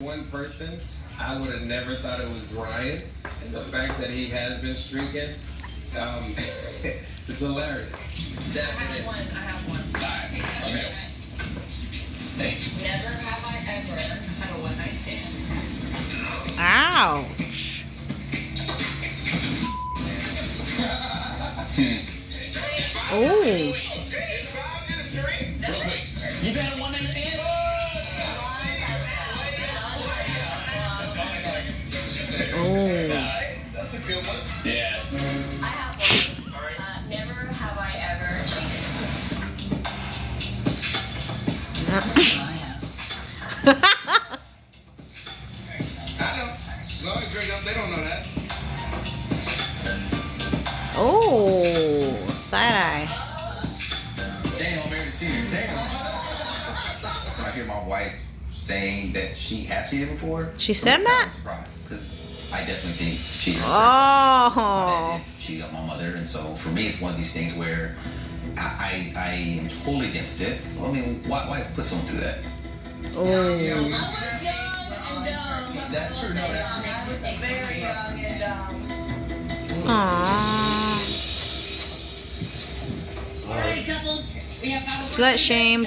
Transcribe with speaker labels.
Speaker 1: One person, I would have never thought it was Ryan, and the fact that he has been streaking, it's hilarious.
Speaker 2: I have one.
Speaker 3: Alright, okay. Hey.
Speaker 2: Never have I ever had a one-night stand.
Speaker 4: Ouch. Oh.
Speaker 3: Real quick. You've had a one-night stand?
Speaker 4: Oh.
Speaker 3: That's a good one. Yeah.
Speaker 2: I have one. Never have I ever
Speaker 1: I know. No, I agree. They don't know that.
Speaker 4: Oh. Side eye.
Speaker 3: Damn, I'm married to you. Damn. I hear my wife saying that she has cheated before.
Speaker 4: She said that?
Speaker 3: Surprised, because I definitely think she did.
Speaker 4: Oh.
Speaker 3: Cheated on my mother, and so for me, it's one of these things where I am totally against it. I mean, why put someone through that?
Speaker 4: Oh.
Speaker 3: That's true. No, that's true.
Speaker 5: I was very young and
Speaker 4: Aww.
Speaker 2: Alright, couples, we have
Speaker 4: Slut shamed.